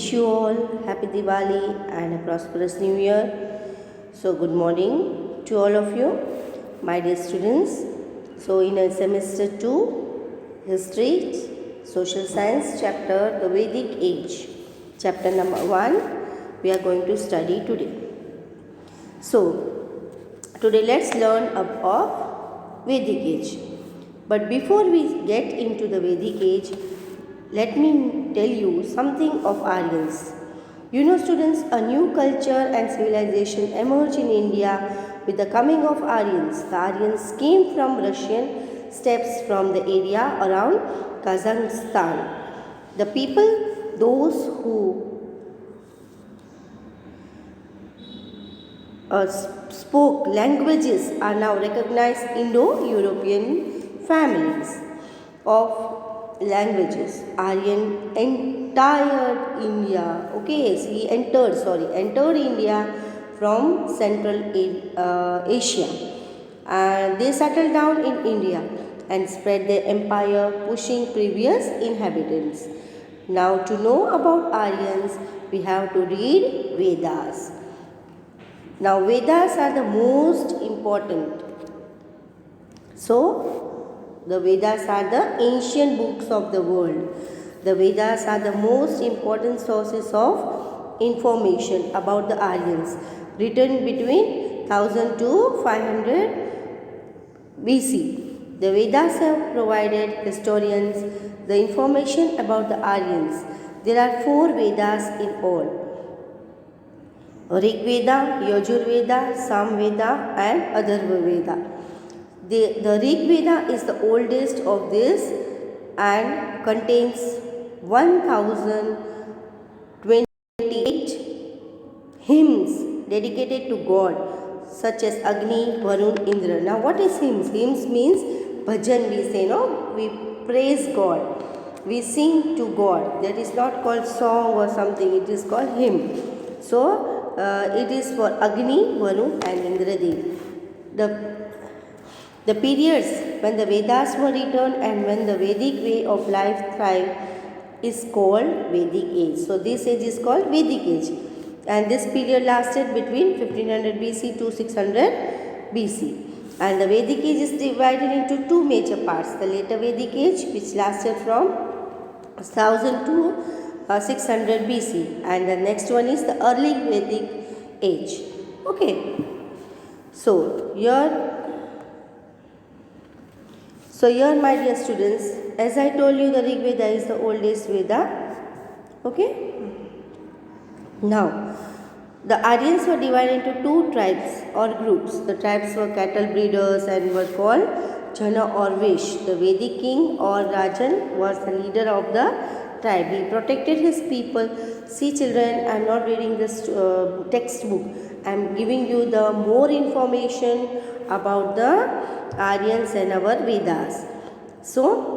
wish you all happy Diwali and a prosperous new year. So good morning to all of you, my dear students. So in a semester 2 history, social science chapter, the Vedic age, chapter number 1, we are going to study today. So today let's learn of Vedic age. But before we get into the Vedic age, let me tell you something of Aryans. You know, students, a new culture and civilization emerged in India with the coming of Aryans. The Aryans came from Russian steppes from the area around Kazakhstan. The people, those who spoke languages are now recognized Indo-European families of languages. Aryan entered India. He entered India from Central Asia, and they settled down in India and spread their empire, pushing previous inhabitants. Now, to know about Aryans, we have to read Vedas. Now, Vedas are the most important. So, the Vedas are the ancient books of the world. The Vedas are the most important sources of information about the Aryans, written between 1000 to 500 BC. The Vedas have provided historians the information about the Aryans. There are 4 Vedas in all: Rig Veda, Yajur Veda, Sam Veda and Atharva Veda. The Rig Veda is the oldest of this and contains 1028 hymns dedicated to God, such as Agni, Varun, Indra. Now, what is hymns? Hymns means bhajan, we say, no? We praise God. We sing to God. That is not called song or something. It is called hymn. So, it is for Agni, Varun and Indra Dev. The periods when the Vedas were written and when the Vedic way of life thrived is called Vedic age. So, this age is called Vedic age, and this period lasted between 1500 BC to 600 BC. And the Vedic age is divided into 2 major parts: the later Vedic age, which lasted from 1000 to 600 BC, and the next one is the early Vedic age. So here, my dear students, as I told you, the Rig Veda is the oldest Veda. Now, the Aryans were divided into 2 tribes or groups. The tribes were cattle breeders and were called Jana or Vish. The Vedic king or Rajan was the leader of the tribe. He protected his people. See, children, I am not reading this textbook. I am giving you the more information about the Aryans and our Vedas. So,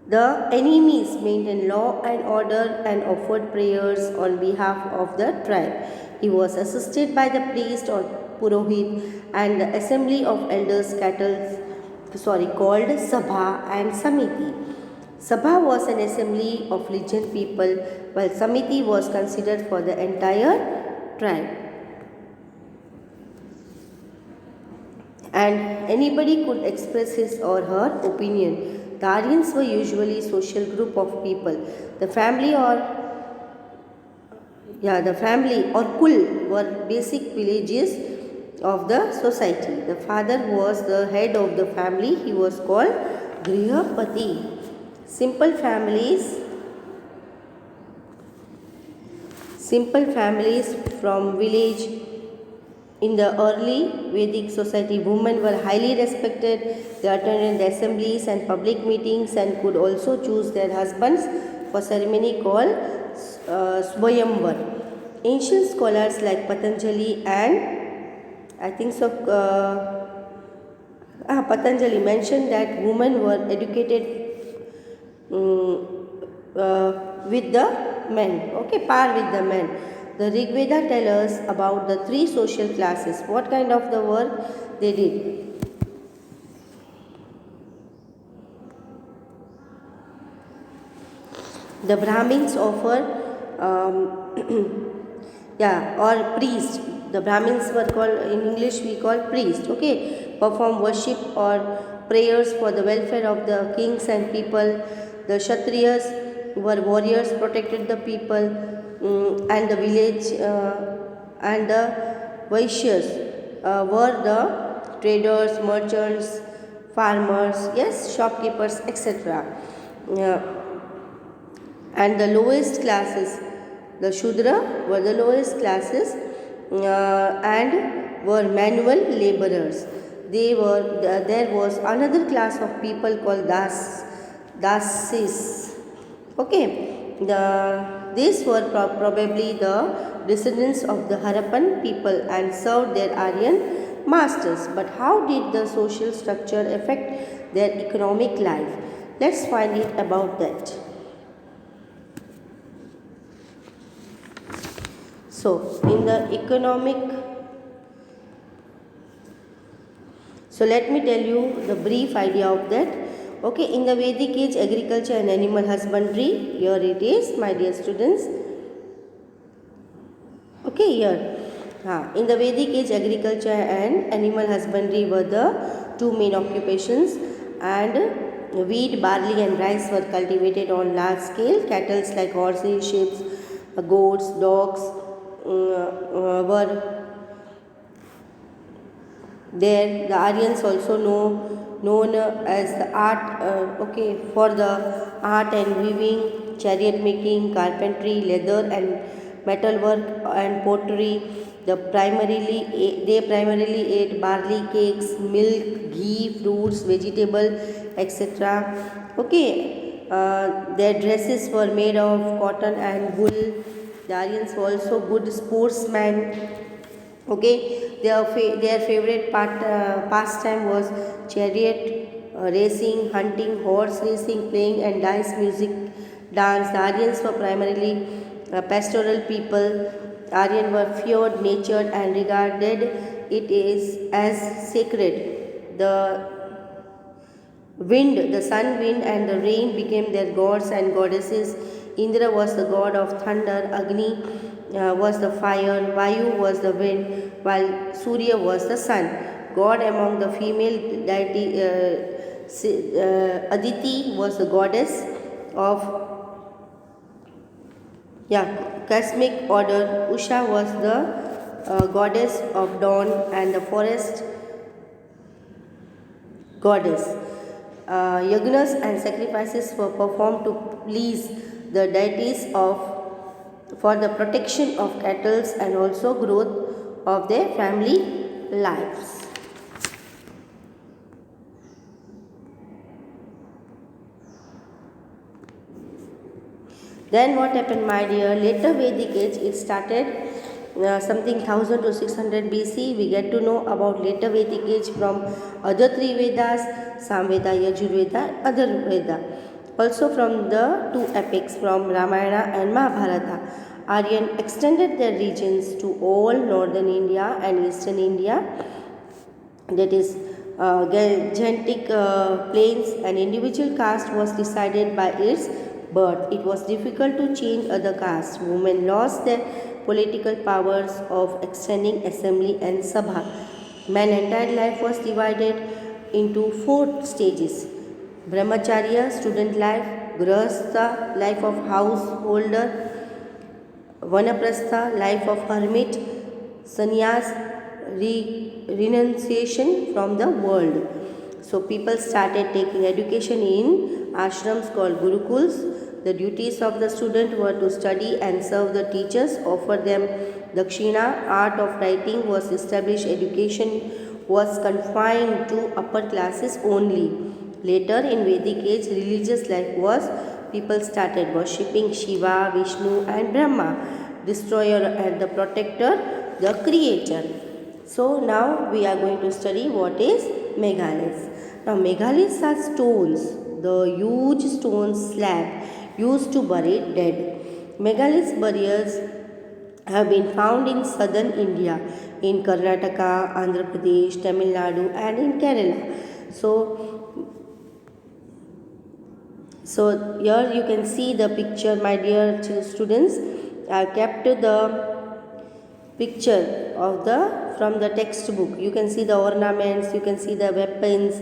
the enemies maintained law and order and offered prayers on behalf of the tribe. He was assisted by the priest or Purohit and the assembly of elders called Sabha and Samiti. Sabha was an assembly of legion people, while Samiti was considered for the entire tribe. And anybody could express his or her opinion. The Aryans were usually a social group of people. The family or kul were basic villages of the society. The father was the head of the family. He was called Grihapati. Simple families from village. In the early Vedic society, women were highly respected. They attended assemblies and public meetings and could also choose their husbands for ceremony called Swayamvar. Ancient scholars like Patanjali and Patanjali mentioned that women were educated with the men, par with the men. The Rig Veda tells us about the 3 social classes. What kind of the work they did? The Brahmins offer yeah, or priest. The Brahmins were called, in English we call priest, okay, perform worship or prayers for the welfare of the kings and people. The Kshatriyas were warriors, protected the people, and the village, and the Vaishyas were the traders, merchants, farmers, yes, shopkeepers, etc. And the lowest classes, the Shudra were the lowest classes, and were manual laborers. There was another class of people called dasis. Okay, these were probably the descendants of the Harappan people and served their Aryan masters. But how did the social structure affect their economic life? Let's find it about that. So, in the economic, so let me tell you the brief idea of that. Okay, in the Vedic age, agriculture and animal husbandry, here it is, my dear students. Okay, here. In the Vedic age, agriculture and animal husbandry were the two main occupations, and wheat, barley and rice were cultivated on large scale. Cattle like horses, sheep, goats, dogs were there. The Aryans also known as the art, for the art and weaving, chariot making, carpentry, leather and metalwork and pottery. They primarily ate barley cakes, milk, ghee, fruits, vegetable, etc. Okay, their dresses were made of cotton and wool. The Aryans were also good sportsmen. Okay, their favorite pastime was chariot racing, hunting, horse racing, playing and dance. The Aryans were primarily pastoral people. Aryan were feared, natured and regarded it is as sacred. The sun, wind and the rain became their gods and goddesses. Indra was the god of thunder, Agni was the fire, Vayu was the wind, while Surya was the sun. God among the female deity, Aditi was the goddess of cosmic order. Usha was the goddess of dawn and the forest goddess. Yagnas and sacrifices were performed to please the deities for the protection of cattle and also growth of their family lives. Then what happened, my dear? Later Vedic age, it started something 1000 to 600 BC. We get to know about later Vedic age from other three Vedas, Samveda, Yajurveda, other Veda. Also from the two epics from Ramayana and Mahabharata. Aryan extended their regions to all northern India and eastern India, that is Gangetic plains. An individual caste was decided by its birth. It was difficult to change other castes. Women lost their political powers of extending assembly and sabha. Man's entire life was divided into 4 stages: brahmacharya, student life; grahastha, life of householder; vanaprastha, life of hermit; sannyas, renunciation from the world. So people started taking education in ashrams called gurukuls. The duties of the student were to study and serve the teachers, offer them dakshina. Art of writing was established. Education was confined to upper classes only. Later in Vedic age, religious life was, people started worshipping Shiva, Vishnu and Brahma, destroyer and the protector, the creator. So now we are going to study what is megaliths. Now megaliths are stones, the huge stone slab used to bury dead. Megaliths burials have been found in southern India, in Karnataka, Andhra Pradesh, Tamil Nadu and in Kerala. So here you can see the picture, my dear students. I have kept the picture of the from the textbook. You can see the ornaments, you can see the weapons.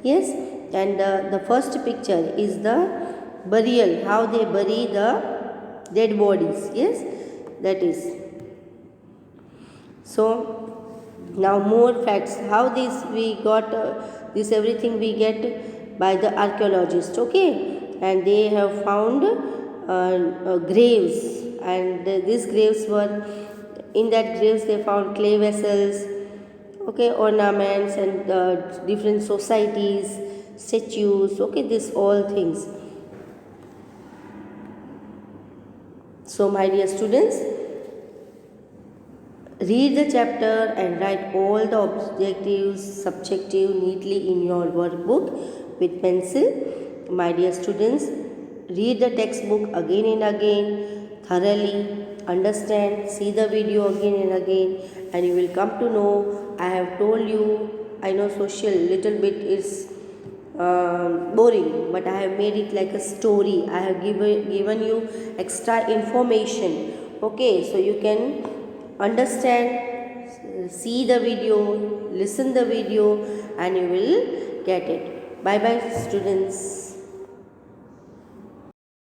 Yes, and the first picture is the burial, how they bury the dead bodies. Yes, that is. So now more facts, how this we got this everything we get by the archaeologists. Okay, and they have found graves, and these graves were, in that graves they found clay vessels, okay, ornaments, and different societies, statues, okay, this all things. So my dear students, read the chapter and write all the objectives, subjective neatly in your workbook with pencil. My dear students, read the textbook again and again thoroughly, understand, see the video again and again, and you will come to know. I have told you, I know social little bit is boring, but I have made it like a story. I have given you extra information. Okay, so you can understand, see the video, listen the video, and you will get it. Bye bye students.